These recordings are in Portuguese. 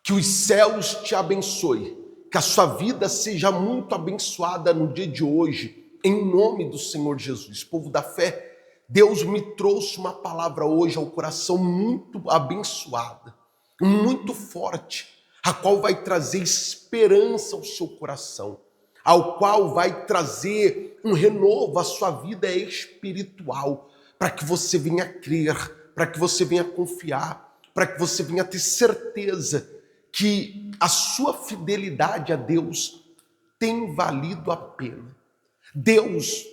Que os céus te abençoe, que a sua vida seja muito abençoada no dia de hoje, em nome do Senhor Jesus. Povo da fé, Deus me trouxe uma palavra hoje ao coração muito abençoada, muito forte, a qual vai trazer esperança ao seu coração, ao qual vai trazer um renovo à sua vida espiritual, para que você venha crer, para que você venha confiar, para que você venha ter certeza que a sua fidelidade a Deus tem valido a pena. Deus,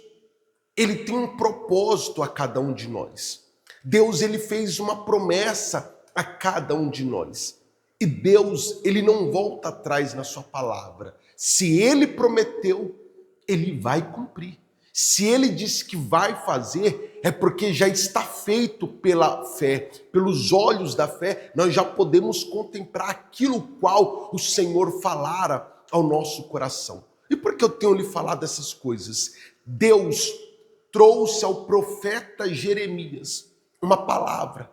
ele tem um propósito a cada um de nós. Deus, ele fez uma promessa a cada um de nós. E Deus, ele não volta atrás na sua palavra. Se ele prometeu, ele vai cumprir. Se ele disse que vai fazer, é porque já está feito pela fé. Pelos olhos da fé, nós já podemos contemplar aquilo qual o Senhor falara ao nosso coração. E por que eu tenho lhe falado essas coisas? Deus trouxe ao profeta Jeremias uma palavra,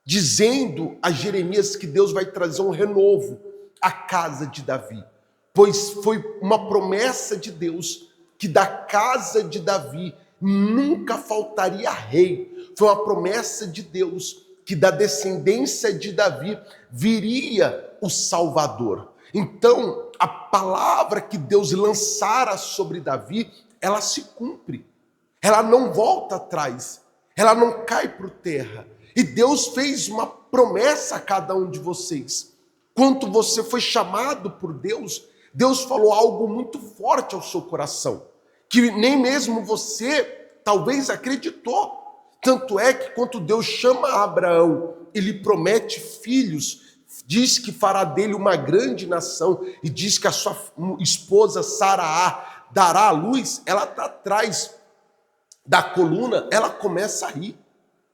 dizendo a Jeremias que Deus vai trazer um renovo à casa de Davi. Pois foi uma promessa de Deus que da casa de Davi nunca faltaria rei. Foi uma promessa de Deus que da descendência de Davi viria o Salvador. Então, a palavra que Deus lançara sobre Davi, ela se cumpre. Ela não volta atrás. Ela não cai por terra. E Deus fez uma promessa a cada um de vocês. Quando você foi chamado por Deus, Deus falou algo muito forte ao seu coração, que nem mesmo você talvez acreditou. Tanto é que quando Deus chama Abraão, ele promete filhos, diz que fará dele uma grande nação, e diz que a sua esposa Saraá dará à luz, ela está atrás da coluna, ela começa a rir.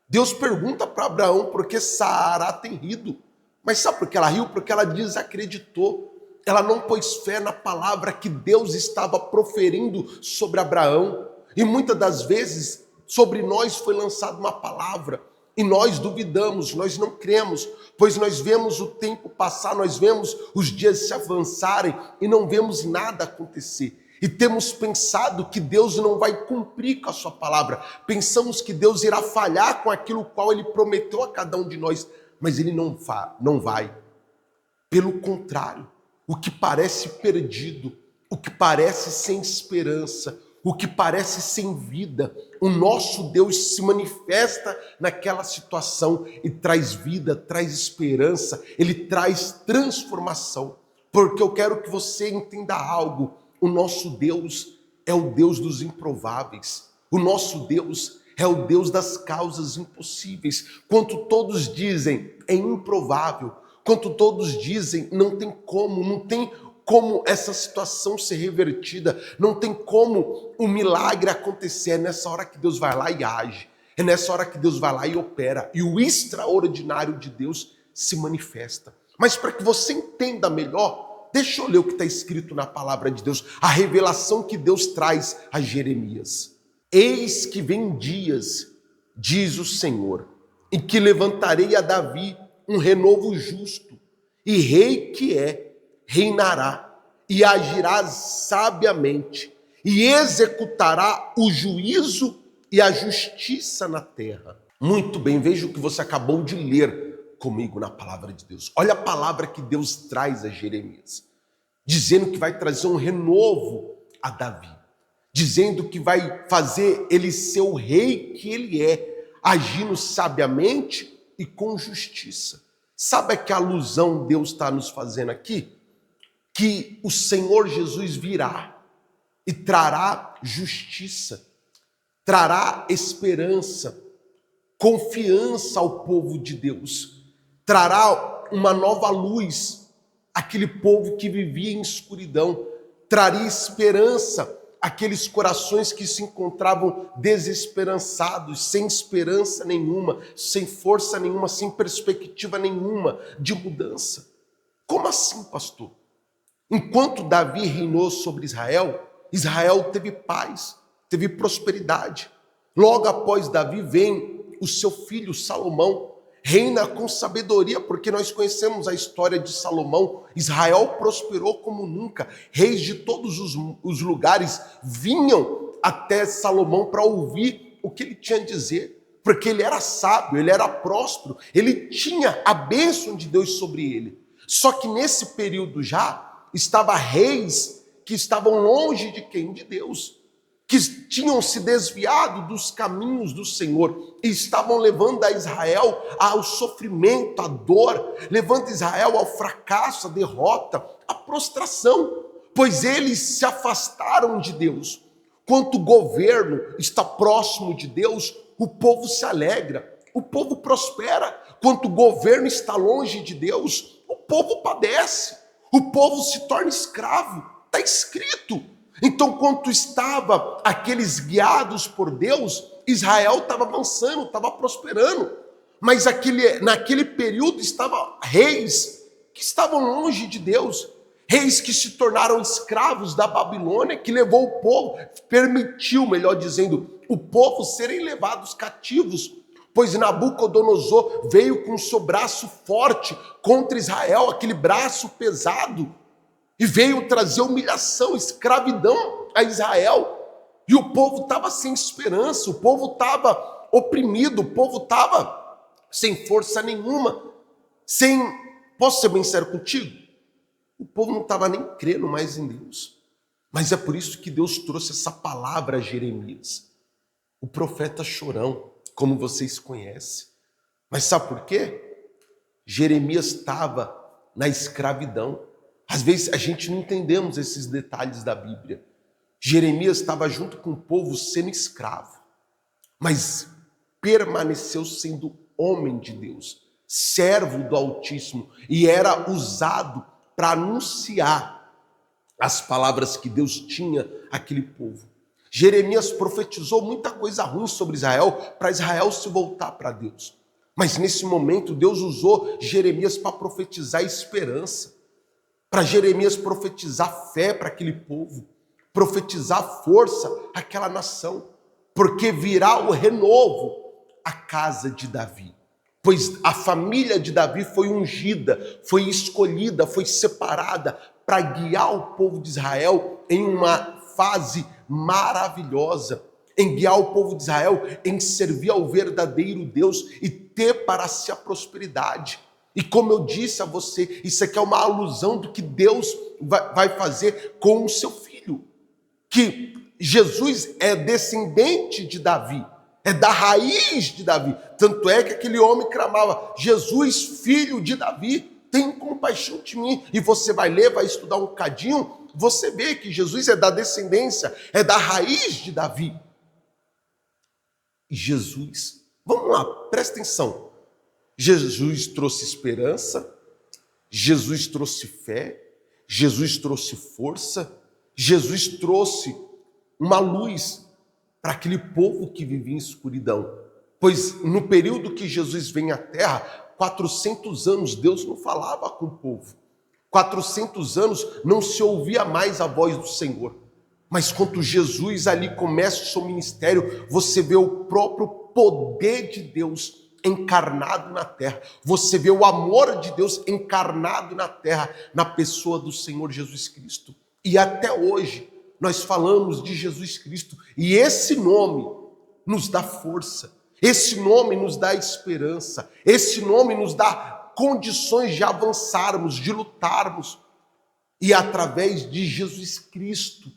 Deus pergunta para Abraão por que Sara tem rido. Mas sabe por que ela riu? Porque ela desacreditou. Ela não pôs fé na palavra que Deus estava proferindo sobre Abraão. E muitas das vezes sobre nós foi lançada uma palavra e nós duvidamos, nós não cremos, pois nós vemos o tempo passar, nós vemos os dias se avançarem e não vemos nada acontecer. E temos pensado que Deus não vai cumprir com a sua palavra. Pensamos que Deus irá falhar com aquilo qual ele prometeu a cada um de nós, mas ele não vai. Pelo contrário, o que parece perdido, o que parece sem esperança, o que parece sem vida, o nosso Deus se manifesta naquela situação e traz vida, traz esperança, ele traz transformação. Porque eu quero que você entenda algo, o nosso Deus é o Deus dos improváveis, o nosso Deus é o Deus das causas impossíveis. Quando todos dizem é improvável, quando todos dizem não tem como essa situação ser revertida, não tem como o milagre acontecer, é nessa hora que Deus vai lá e age, é nessa hora que Deus vai lá e opera, e o extraordinário de Deus se manifesta. Mas para que você entenda melhor, deixa eu ler o que está escrito na palavra de Deus, a revelação que Deus traz a Jeremias. Eis que vem dias, diz o Senhor, em que levantarei a Davi um renovo justo, e rei que reinará, e agirá sabiamente, e executará o juízo e a justiça na terra. Muito bem, veja o que você acabou de ler comigo na palavra de Deus. Olha a palavra que Deus traz a Jeremias, dizendo que vai trazer um renovo a Davi, dizendo que vai fazer ele ser o rei que ele agindo sabiamente e com justiça. Sabe que alusão Deus está nos fazendo aqui? Que o Senhor Jesus virá e trará justiça, trará esperança, confiança ao povo de Deus, trará uma nova luz àquele povo que vivia em escuridão, traria esperança àqueles corações que se encontravam desesperançados, sem esperança nenhuma, sem força nenhuma, sem perspectiva nenhuma de mudança. Como assim, pastor? Enquanto Davi reinou sobre Israel, Israel teve paz, teve prosperidade. Logo após Davi vem o seu filho Salomão. reina com sabedoria, porque nós conhecemos a história de Salomão. Israel prosperou como nunca. Reis de todos os lugares vinham até Salomão para ouvir o que ele tinha a dizer, porque ele era sábio, ele era próspero, ele tinha a bênção de Deus sobre ele. Só que nesse período já estava reis que estavam longe de quem? De Deus, que tinham se desviado dos caminhos do Senhor e estavam levando a Israel ao sofrimento, à dor, levando Israel ao fracasso, à derrota, à prostração, pois eles se afastaram de Deus. Quando o governo está próximo de Deus, o povo se alegra, o povo prospera. Quando o governo está longe de Deus, o povo padece, o povo se torna escravo. Está escrito. Então, quando estava aqueles guiados por Deus, Israel estava avançando, estava prosperando. Mas naquele período estavam reis que estavam longe de Deus, reis que se tornaram escravos da Babilônia, que levou o povo, permitiu, melhor dizendo, o povo serem levados cativos, pois Nabucodonosor veio com o seu braço forte contra Israel, aquele braço pesado, e veio trazer humilhação, escravidão a Israel. E o povo estava sem esperança, o povo estava oprimido, o povo estava sem força nenhuma, Posso ser bem sério contigo? O povo não estava nem crendo mais em Deus. Mas é por isso que Deus trouxe essa palavra a Jeremias, o profeta chorão, como vocês conhecem. Mas sabe por quê? Jeremias estava na escravidão. Às vezes a gente não entendemos esses detalhes da Bíblia. Jeremias estava junto com o povo sendo escravo, mas permaneceu sendo homem de Deus, servo do Altíssimo, e era usado para anunciar as palavras que Deus tinha àquele povo. Jeremias profetizou muita coisa ruim sobre Israel, para Israel se voltar para Deus. Mas nesse momento Deus usou Jeremias para profetizar esperança, para Jeremias profetizar fé para aquele povo, profetizar força àquela nação, porque virá o renovo à casa de Davi, pois a família de Davi foi ungida, foi escolhida, foi separada para guiar o povo de Israel em uma fase maravilhosa, em guiar o povo de Israel, em servir ao verdadeiro Deus e ter para si a prosperidade. E como eu disse a você, isso aqui é uma alusão do que Deus vai fazer com o seu filho. Que Jesus é descendente de Davi, é da raiz de Davi. Tanto é que aquele homem clamava, Jesus, filho de Davi, tem compaixão de mim. E você vai ler, vai estudar um cadinho, você vê que Jesus é da descendência, é da raiz de Davi. E Jesus, vamos lá, presta atenção. Jesus trouxe esperança, Jesus trouxe fé, Jesus trouxe força, Jesus trouxe uma luz para aquele povo que vivia em escuridão. Pois no período que Jesus vem à terra, 400 anos Deus não falava com o povo. 400 anos não se ouvia mais a voz do Senhor. Mas quando Jesus ali começa o seu ministério, você vê o próprio poder de Deus encarnado na terra. Você vê o amor de Deus encarnado na terra, na pessoa do Senhor Jesus Cristo. E até hoje nós falamos de Jesus Cristo. E esse nome nos dá força. Esse nome nos dá esperança. Esse nome nos dá condições de avançarmos, de lutarmos. E através de Jesus Cristo,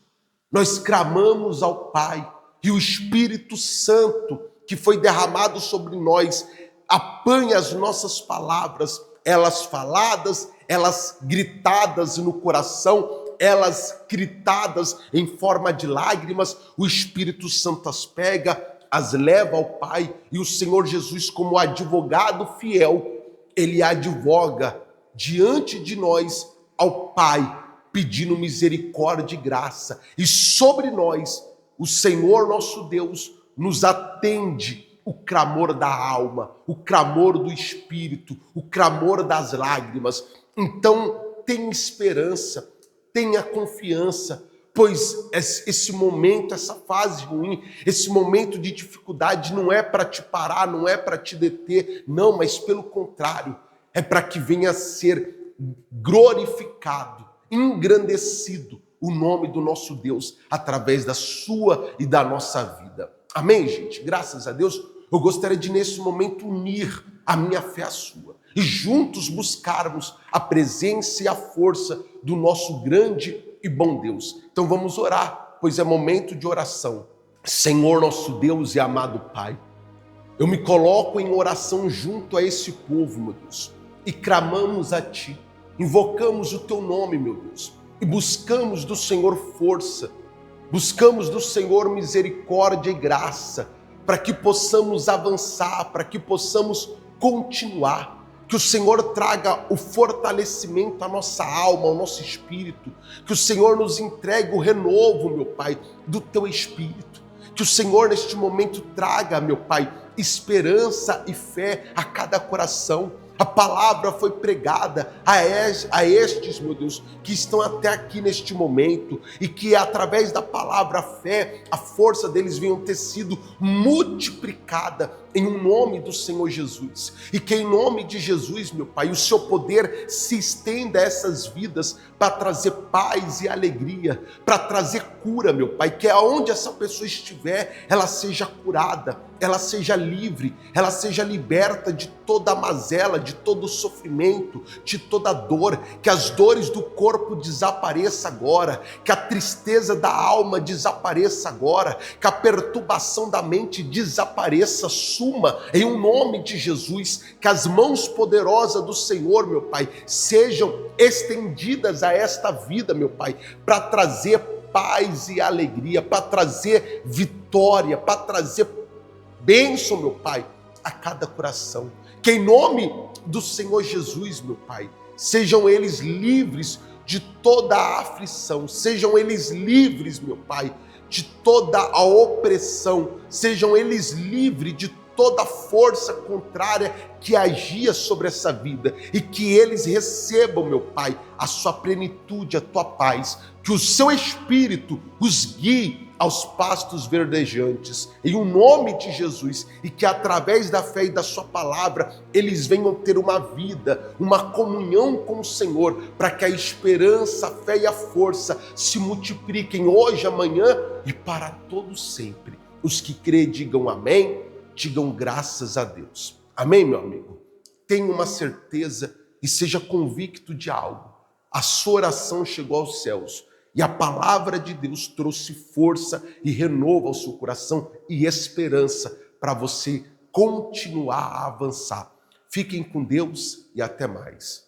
nós clamamos ao Pai. E o Espírito Santo, que foi derramado sobre nós, apanha as nossas palavras, elas faladas, elas gritadas no coração, elas gritadas em forma de lágrimas, o Espírito Santo as pega, as leva ao Pai, e o Senhor Jesus, como advogado fiel, ele advoga diante de nós ao Pai, pedindo misericórdia e graça, e sobre nós, o Senhor nosso Deus nos atende o clamor da alma, o clamor do espírito, o clamor das lágrimas. Então, tenha esperança, tenha confiança, pois esse momento, essa fase ruim, esse momento de dificuldade não é para te parar, não é para te deter, não, mas pelo contrário, é para que venha a ser glorificado, engrandecido o nome do nosso Deus através da sua e da nossa vida. Amém, gente? Graças a Deus, eu gostaria de nesse momento unir a minha fé à sua e juntos buscarmos a presença e a força do nosso grande e bom Deus. Então vamos orar, pois é momento de oração. Senhor, nosso Deus e amado Pai, eu me coloco em oração junto a esse povo, meu Deus, e clamamos a Ti, invocamos o Teu nome, meu Deus, e buscamos do Senhor força, buscamos do Senhor misericórdia e graça, para que possamos avançar, para que possamos continuar. Que o Senhor traga o fortalecimento à nossa alma, ao nosso espírito. Que o Senhor nos entregue o renovo, meu Pai, do Teu Espírito. Que o Senhor neste momento traga, meu Pai, esperança e fé a cada coração. A palavra foi pregada a estes, meu Deus, que estão até aqui neste momento e que através da palavra fé, a força deles venham ter sido multiplicada em nome do Senhor Jesus. E que em nome de Jesus, meu Pai, o seu poder se estenda a essas vidas para trazer paz e alegria, para trazer cura, meu Pai, que aonde essa pessoa estiver, ela seja curada, ela seja livre, ela seja liberta de toda a mazela, de todo o sofrimento, de toda a dor, que as dores do corpo desapareçam agora, que a tristeza da alma desapareça agora, que a perturbação da mente desapareça, suma em um nome de Jesus, que as mãos poderosas do Senhor, meu Pai, sejam estendidas a esta vida, meu Pai, para trazer paz e alegria, para trazer vitória, para trazer bênção, meu Pai, a cada coração. Que em nome do Senhor Jesus, meu Pai, sejam eles livres de toda a aflição, sejam eles livres, meu Pai, de toda a opressão, sejam eles livres de toda força contrária que agia sobre essa vida e que eles recebam, meu Pai, a sua plenitude, a tua paz, que o seu Espírito os guie aos pastos verdejantes, em o nome de Jesus, e que através da fé e da sua palavra, eles venham ter uma vida, uma comunhão com o Senhor, para que a esperança, a fé e a força se multipliquem hoje, amanhã e para todo sempre. Os que crêem digam amém, digam graças a Deus. Amém, meu amigo? Tenha uma certeza e seja convicto de algo. A sua oração chegou aos céus. E a palavra de Deus trouxe força e renovo ao seu coração e esperança para você continuar a avançar. Fiquem com Deus e até mais.